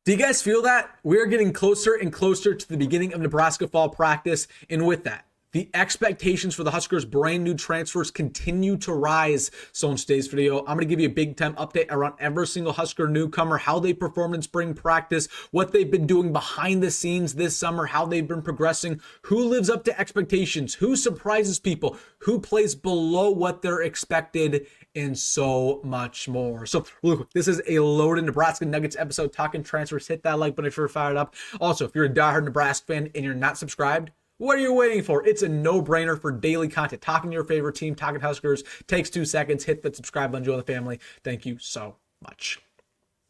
Do you guys feel that? We're getting closer and closer to the beginning of Nebraska fall practice, and with that, the expectations for the Huskers' brand new transfers continue to rise. So in today's video, I'm going to give you a big time update around every single Husker newcomer, how they performed in spring practice, what they've been doing behind the scenes this summer, how they've been progressing, who lives up to expectations, who surprises people, who plays below what they're expected, and so much more. So real quick, this is a loaded Nebraska Nuggets episode talking transfers. Hit that like button if you're fired up. Also, if you're a diehard Nebraska fan and you're not subscribed, what are you waiting for? It's a no-brainer for daily content. Talking to your favorite team, talking Huskers, takes 2 seconds. Hit the subscribe button, join the family. Thank you so much.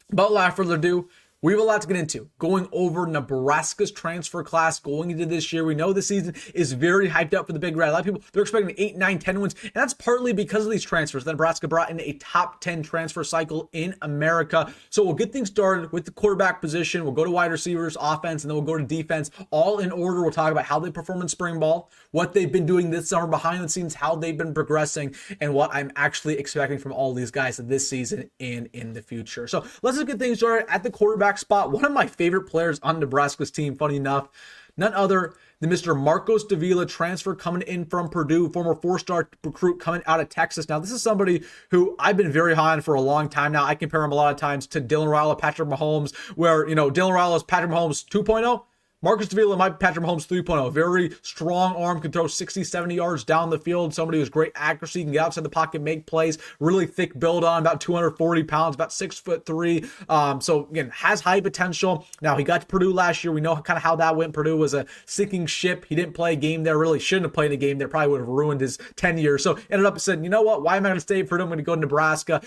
But without further ado, we have a lot to get into. Going over Nebraska's transfer class going into this year. We know the season is very hyped up for the Big Red. A lot of people, they're expecting 8, 9, 10 wins. And that's partly because of these transfers that Nebraska brought in a top 10 transfer cycle in America. So we'll get things started with the quarterback position. We'll go to wide receivers, offense, and then we'll go to defense. All in order. We'll talk about how they perform in spring ball, what they've been doing this summer behind the scenes, how they've been progressing, and what I'm actually expecting from all these guys this season and in the future. So let's just get things started at the quarterback spot. One of my favorite players on Nebraska's team, funny enough, none other than Mr. Marques Davila, transfer coming in from Purdue, former 4-star recruit coming out of Texas. Now, this is somebody who I've been very high on for a long time now. I compare him a lot of times to Dylan Raiola, Patrick Mahomes, where, Dylan Raiola is Patrick Mahomes 2.0. Marques Davila might be Patrick Mahomes 3.0. Very strong arm, can throw 60, 70 yards down the field. Somebody who's great accuracy, can get outside the pocket, make plays. Really thick build on, about 240 pounds, about 6'3". So again, has high potential. Now he got to Purdue last year. We know kind of how that went. Purdue was a sinking ship. He didn't play a game there. Really shouldn't have played a game there. Probably would have ruined his 10 years. So ended up saying, you know what? Why am I going to stay at Purdue? I'm going to go to Nebraska.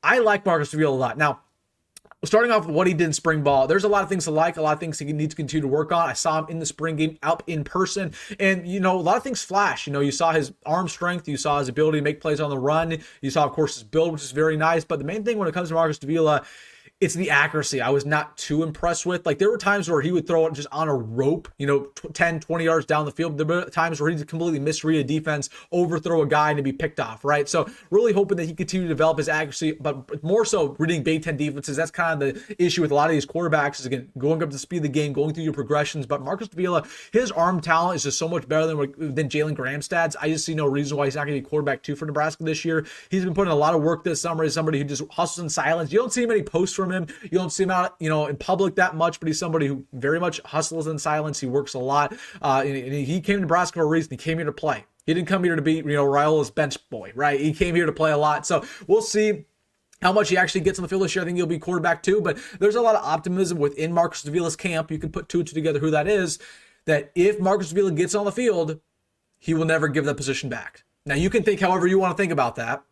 I like Marques Davila a lot. Now, starting off with what he did in spring ball, there's a lot of things to like, a lot of things he needs to continue to work on. I saw him in the spring game out in person, and, a lot of things flash. You saw his arm strength, you saw his ability to make plays on the run, you saw, of course, his build, which is very nice, but the main thing when it comes to Marques Davila, it's the accuracy I was not too impressed with. Like, there were times where he would throw it just on a rope, 10, 20 yards down the field. There were times where he'd completely misread a defense, overthrow a guy, and to be picked off, right? So really hoping that he continue to develop his accuracy, but more so reading Big Ten defenses. That's kind of the issue with a lot of these quarterbacks is, again, going up to the speed of the game, going through your progressions. But Marques Davila, his arm talent is just so much better than Jalen Gramstad's. I just see no reason why he's not going to be quarterback 2 for Nebraska this year. He's been putting a lot of work this summer. He's somebody who just hustles in silence. You don't see many posts from him. You don't see him out, in public that much, but he's somebody who very much hustles in silence. He works a lot. And he came to Nebraska for a reason. He came here to play. He didn't come here to be, Raiola's bench boy, right? He came here to play a lot. So we'll see how much he actually gets on the field this year. I think he'll be quarterback 2, but there's a lot of optimism within Marques Davila's camp. You can put 2 and 2 together who that is, that if Marques Davila gets on the field, he will never give that position back. Now, you can think however you want to think about that.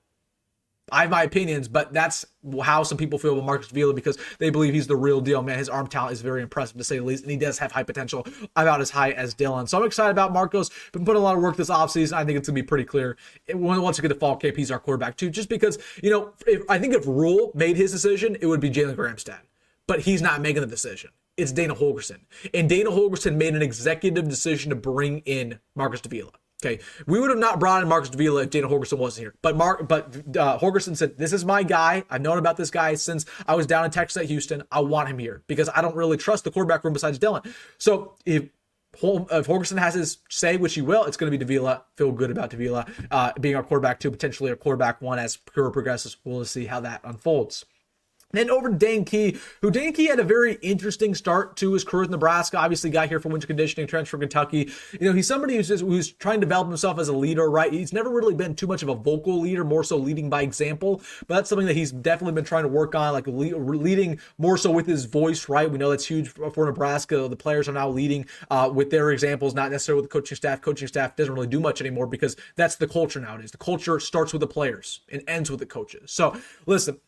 I have my opinions, but that's how some people feel about Marques Davila because they believe he's the real deal. Man, his arm talent is very impressive to say the least, and he does have high potential, about as high as Dylan. So I'm excited about Marques. Been putting a lot of work this offseason. I think it's going to be pretty clear. Once we get to fall camp, he's our quarterback too, just because, I think if Rule made his decision, it would be Jalen Gramstad. But he's not making the decision. It's Dana Holgorsen. And Dana Holgorsen made an executive decision to bring in Marques Davila. Okay, we would have not brought in Marques Davila if Dana Holgorsen wasn't here. But Holgorsen said, this is my guy. I've known about this guy since I was down in Texas at Houston. I want him here because I don't really trust the quarterback room besides Dylan. So if Holgorsen has his say, which he will, it's going to be Davila. Feel good about Davila being our quarterback 2, potentially our quarterback 1 as career progresses. We'll see how that unfolds. Then over to Dane Key, who Dane Key had a very interesting start to his career with Nebraska. Obviously, got here for winter conditioning, transferred from Kentucky. He's somebody who's trying to develop himself as a leader, right? He's never really been too much of a vocal leader, more so leading by example. But that's something that he's definitely been trying to work on, like leading more so with his voice, right? We know that's huge for Nebraska. The players are now leading with their examples, not necessarily with the coaching staff. Coaching staff doesn't really do much anymore because that's the culture nowadays. The culture starts with the players and ends with the coaches. So listen.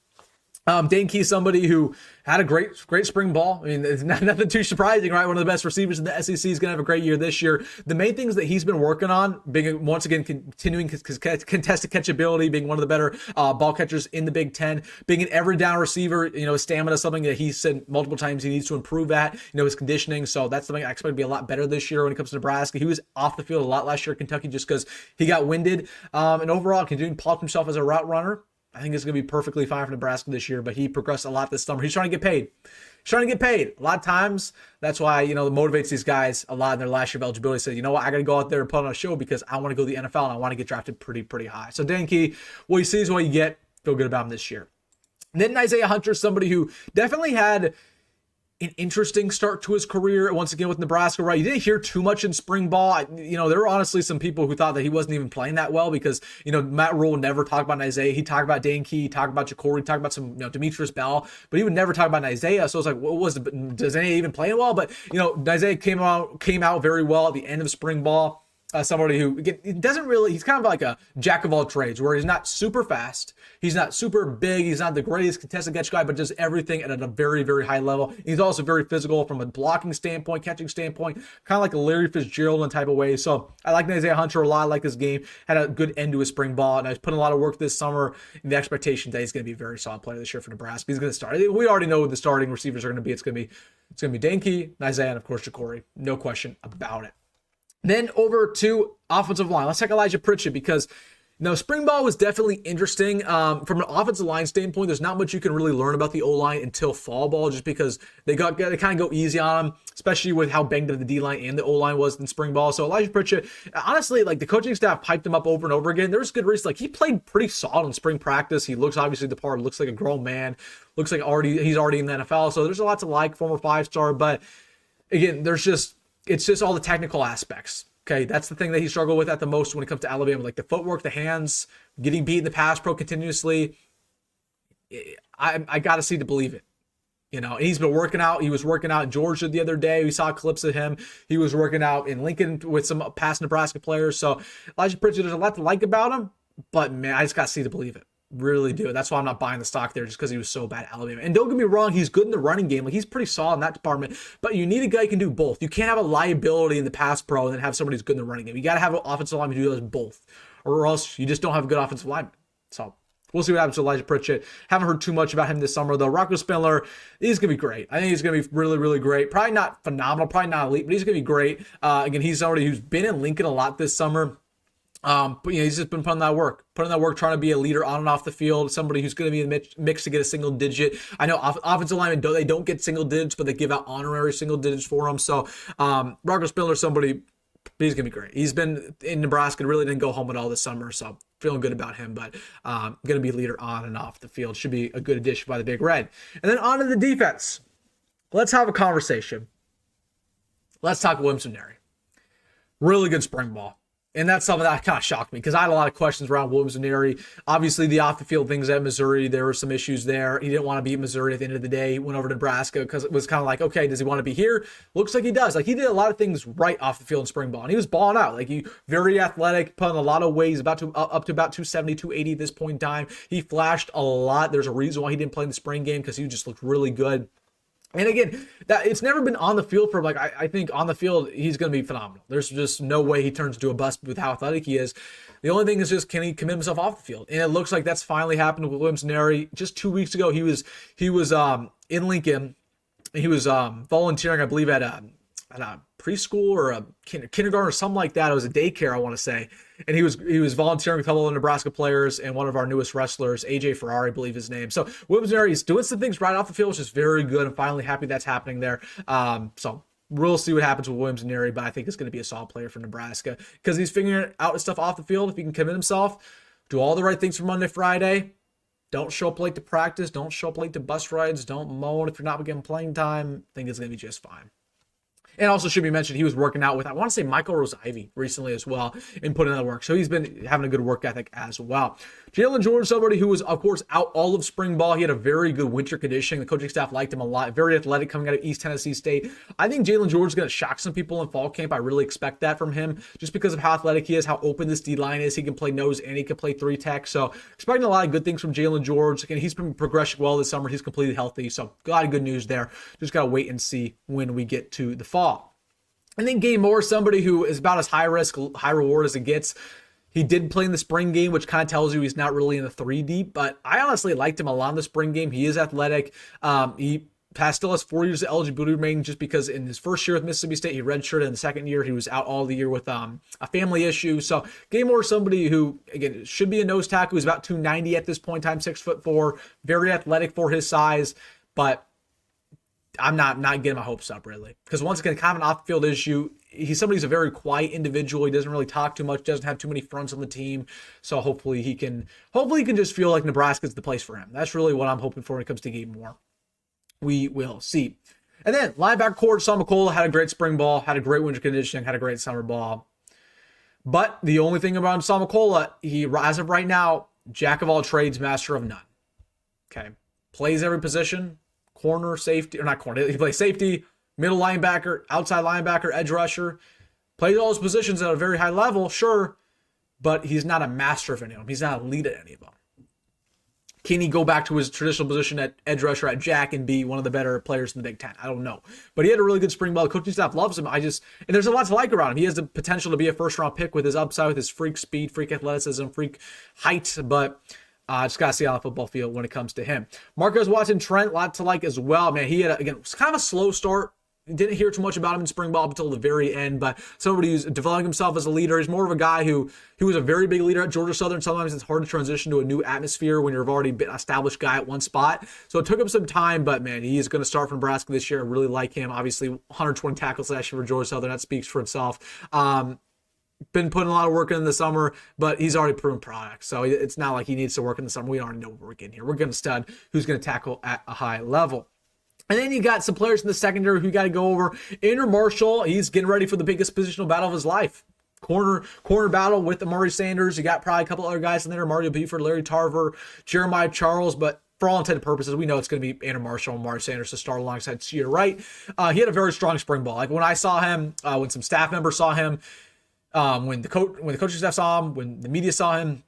Dane Key is somebody who had a great spring ball. I mean, it's nothing too surprising, right? One of the best receivers in the SEC is going to have a great year this year. The main things that he's been working on, being once again continuing his contested catchability, being one of the better ball catchers in the Big Ten, being an every down receiver. His stamina is something that he said multiple times he needs to improve at. His conditioning. So that's something I expect to be a lot better this year when it comes to Nebraska. He was off the field a lot last year at Kentucky just because he got winded. And overall, continuing to polish himself as a route runner. I think it's going to be perfectly fine for Nebraska this year, but he progressed a lot this summer. He's trying to get paid. trying to get paid. A lot of times, that's why, it motivates these guys a lot in their last year of eligibility. Say, you know what, I got to go out there and put on a show because I want to go to the NFL and I want to get drafted pretty high. So Dane Key, what you see is what you get. Feel good about him this year. And then Nyziah Hunter, somebody who definitely had an interesting start to his career once again with Nebraska, right? You didn't hear too much in spring ball. There were honestly some people who thought that he wasn't even playing that well because, Matt Rule never talked about Nyziah. He talked about Dane Key, he talked about Jacory, he talked about some, Demetrius Bell, but he would never talk about Nyziah. So I was like, does Nyziah even play well? But, Nyziah came out very well at the end of spring ball. Somebody who, again, he's kind of like a jack of all trades where he's not super fast. He's not super big. He's not the greatest contested catch guy, but does everything at a very, very high level. He's also very physical from a blocking standpoint, catching standpoint, kind of like a Larry Fitzgerald type of way. So I like Nyziah Hunter a lot. I like his game. Had a good end to his spring ball, and I was putting a lot of work this summer in the expectation that he's going to be a very solid player this year for Nebraska. He's going to start. We already know who the starting receivers are going to be. It's going to be Dane Key, Nyziah, and of course Jacory. No question about it. Then over to offensive line. Let's take Elijah Prichett because spring ball was definitely interesting. From an offensive line standpoint, there's not much you can really learn about the O-line until fall ball just because they kind of go easy on them, especially with how banged up the D-line and the O-line was in spring ball. So Elijah Prichett, honestly, the coaching staff piped him up over and over again. There's good reason. He played pretty solid in spring practice. He looks obviously the part, looks like a grown man, looks like he's already in the NFL. So there's a lot to like, former 5-star, but again, it's just all the technical aspects. Okay, that's the thing that he struggled with at the most when it comes to Alabama, like the footwork, the hands, getting beat in the pass pro continuously. I got to see to believe it. And he's been working out. He was working out in Georgia the other day. We saw clips of him. He was working out in Lincoln with some past Nebraska players. So Elijah Prichett, there's a lot to like about him, but man, I just got to see to believe it. Really do. That's why I'm not buying the stock there just because he was so bad at Alabama. And don't get me wrong, he's good in the running game. He's pretty solid in that department, but you need a guy who can do both. You can't have a liability in the pass pro and then have somebody who's good in the running game. You got to have an offensive lineman who does both, or else you just don't have a good offensive lineman. So we'll see what happens to Elijah Prichett. Haven't heard too much about him this summer, though. Rocco Spindler, he's going to be great. I think he's going to be really, really great. Probably not phenomenal, probably not elite, but he's going to be great. Again, he's somebody who's been in Lincoln a lot this summer. But he's just been putting that work, trying to be a leader on and off the field, somebody who's going to be in the mix to get a single digit. I know offensive linemen, they don't get single digits, but they give out honorary single digits for them. So Rocco Spindler, somebody, he's going to be great. He's been in Nebraska, really didn't go home at all this summer, so feeling good about him, but going to be a leader on and off the field. Should be a good addition by the Big Red. And then on to the defense. Let's have a conversation. Let's talk Nwaneri. Really good spring ball. And that's something that kind of shocked me because I had a lot of questions around Nwaneri. Obviously, the off-the-field things at Missouri, there were some issues there. He didn't want to be at Missouri at the end of the day. He went over to Nebraska because it was kind of like, okay, does he want to be here? Looks like he does. He did a lot of things right off the field in spring ball. And he was balling out. He very athletic, put on a lot of weight. He's up to about 270, 280 at this point in time. He flashed a lot. There's a reason why he didn't play in the spring game because he just looked really good. And again, that it's never been on the field for I think on the field, he's going to be phenomenal. There's just no way he turns into a bust with how athletic he is. The only thing is just, can he commit himself off the field? And it looks like that's finally happened with Nwaneri. Just 2 weeks ago, he was in Lincoln. He was volunteering, I believe, at a preschool or a kindergarten or something like that. It was a daycare, I want to say. And he was volunteering with a couple of Nebraska players and one of our newest wrestlers, AJ Ferrari, I believe his name. So Nwaneri is doing some things right off the field, which is very good. I'm finally happy that's happening there. So we'll see what happens with Nwaneri, but I think it's going to be a solid player for Nebraska because he's figuring out his stuff off the field. If he can commit himself, do all the right things for Monday, Friday. Don't show up late to practice. Don't show up late to bus rides. Don't moan if you're not getting playing time. I think it's going to be just fine. And also should be mentioned, he was working out with, I want to say, Michael Rose-Ivy recently as well and putting in the work. So he's been having a good work ethic as well. Jaylen George, somebody who was, of course, out all of spring ball. He had a very good winter conditioning. The coaching staff liked him a lot. Very athletic coming out of East Tennessee State. I think Jaylen George is going to shock some people in fall camp. I really expect that from him just because of how athletic he is, how open this D-line is. He can play nose and he can play 3-tech. So expecting a lot of good things from Jaylen George. Again, he's been progressing well this summer. He's completely healthy. So a lot of good news there. Just got to wait and see when we get to the fall. And then Gabe Moore, somebody who is about as high risk, high reward as it gets. He did play in the spring game, which kind of tells you he's not really in the 3 deep, but I honestly liked him a lot in the spring game. He is athletic. He still has 4 years of eligibility remaining just because in his first year with Mississippi State, he redshirted. In the second year, he was out all the year with a family issue. So Gabe Moore is somebody who, again, should be a nose tackle. He's about 290 at this point in time, 6'4", very athletic for his size, but I'm not getting my hopes up really, because once again, kind of an off-field issue. He's somebody who's a very quiet individual. He doesn't really talk too much. Doesn't have too many fronts on the team. So hopefully he can just feel like Nebraska's the place for him. That's really what I'm hoping for when it comes to Gabe Moore. We will see. And then linebacker core, Dasan McCollough had a great spring ball, had a great winter conditioning, had a great summer ball. But the only thing about Dasan McCollough, he, as of right now, jack of all trades, master of none. Okay. Plays every position, corner, safety, or not corner. He plays safety, middle linebacker, outside linebacker, edge rusher. Plays all those positions at a very high level, sure, but he's not a master of any of them. He's not a lead at any of them. Can he go back to his traditional position at edge rusher at Jack and be one of the better players in the Big Ten? I don't know. But he had a really good spring ball. The coaching staff loves him. And there's a lot to like around him. He has the potential to be a first-round pick with his upside, with his freak speed, freak athleticism, freak height. But just got to see on the football field when it comes to him. Marques Watson, Trent, a lot to like as well. Man, he had, again, it was kind of a slow start. Didn't hear too much about him in spring ball up until the very end, but somebody who's developing himself as a leader. He's more of a guy who was a very big leader at Georgia Southern. Sometimes it's hard to transition to a new atmosphere when you've already been an established guy at one spot. So it took him some time, but man, he's going to start for Nebraska this year. I really like him. Obviously, 120 tackles last year for Georgia Southern. That speaks for itself. Been putting a lot of work in the summer, but he's already proven product. So it's not like he needs to work in the summer. We already know what we're getting here. We're getting a stud who's going to tackle at a high level. And then you got some players in the secondary who you got to go over. Andrew Marshall, he's getting ready for the biggest positional battle of his life. Corner battle with Amari Sanders. You got probably a couple other guys in there, Mario Buford, Larry Tarver, Jeremiah Charles, but for all intended purposes, we know it's going to be Andrew Marshall and Amari Sanders to start alongside Nyziah Hunter. He had a very strong spring ball. Like when I saw him, when some staff members saw him, when the coaching staff saw him, when the media saw him,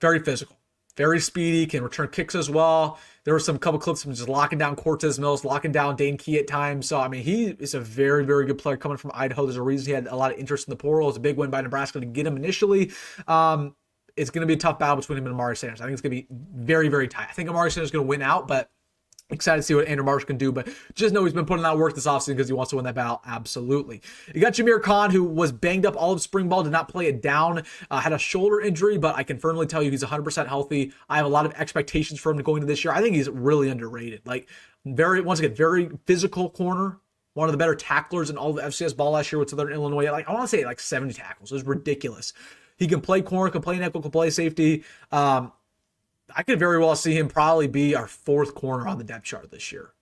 very physical. Very speedy, can return kicks as well. There were some couple clips of him just locking down Cortez Mills, locking down Dane Key at times. So, I mean, he is a very, very good player coming from Idaho. There's a reason he had a lot of interest in the portal. It's a big win by Nebraska to get him initially. It's going to be a tough battle between him and Amari Sanders. I think it's going to be very, very tight. I think Amari Sanders is going to win out, but excited to see what Andrew Marshall can do, but just know he's been putting out work this offseason because he wants to win that battle. Absolutely. You got Jamir Conn, who was banged up all of spring ball, did not play it down, had a shoulder injury, but I can firmly tell you he's 100% healthy. I have a lot of expectations for him going into this year. I think he's really underrated. Like, very physical corner. One of the better tacklers in all of FCS ball last year with Southern Illinois. Like, I want to say 70 tackles. It was ridiculous. He can play corner, can play nickel, can play safety. I could very well see him probably be our fourth corner on the depth chart this year.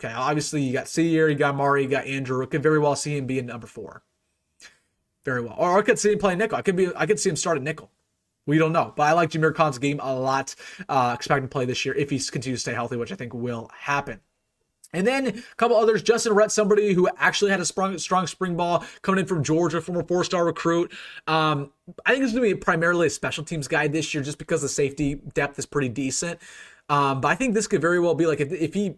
Okay, obviously you got Sear, you got Mari, you got Andrew. I could very well see him being number 4. Very well. Or I could see him playing nickel. I could see him start at nickel. We don't know. But I like Jamir Conn's game a lot. Expect him to play this year if he continues to stay healthy, which I think will happen. And then a couple others, Justyn Rhett, somebody who actually had a strong spring ball coming in from Georgia, former 4-star recruit. I think it's going to be primarily a special teams guy this year just because the safety depth is pretty decent. But I think this could very well be like if he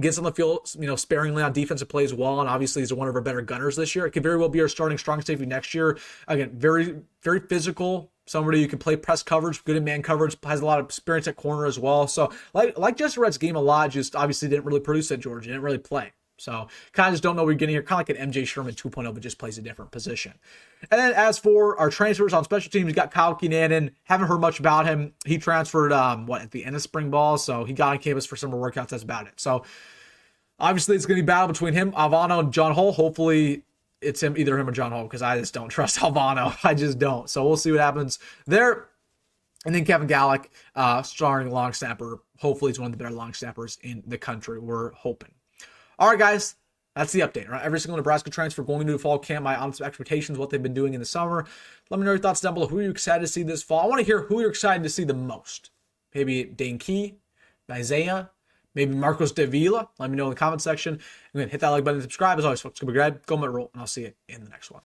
gets on the field, sparingly on defense and plays well, and obviously he's one of our better gunners this year, it could very well be our starting strong safety next year. Again, very, very physical. Somebody who can play press coverage, good in man coverage, has a lot of experience at corner as well. So like Justyn Rhett's game a lot, just obviously didn't really produce at Georgia, didn't really play. So kind of just don't know what you're getting here. Kind of like an MJ Sherman 2.0, but just plays a different position. And then as for our transfers on special teams, you got Kyle Kinnanen. Haven't heard much about him. He transferred at the end of spring ball, so he got on campus for summer workouts. That's about it. So obviously it's going to be a battle between him, Alvano, and John Hull. Hopefully it's either him or John Hull, because I just don't trust Alvano. I just don't. So we'll see what happens there. And then Kevin Gallick, starting long snapper. Hopefully he's one of the better long snappers in the country. We're hoping. All right, guys, that's the update. Right? Every single Nebraska transfer going into the fall camp, my honest expectations, what they've been doing in the summer. Let me know your thoughts down below. Who are you excited to see this fall? I want to hear who you're excited to see the most. Maybe Dane Key, Nyziah, maybe Marcos Davila. Let me know in the comment section. And hit that like button and subscribe. As always, folks, it's going to be great. Go roll, and I'll see you in the next one.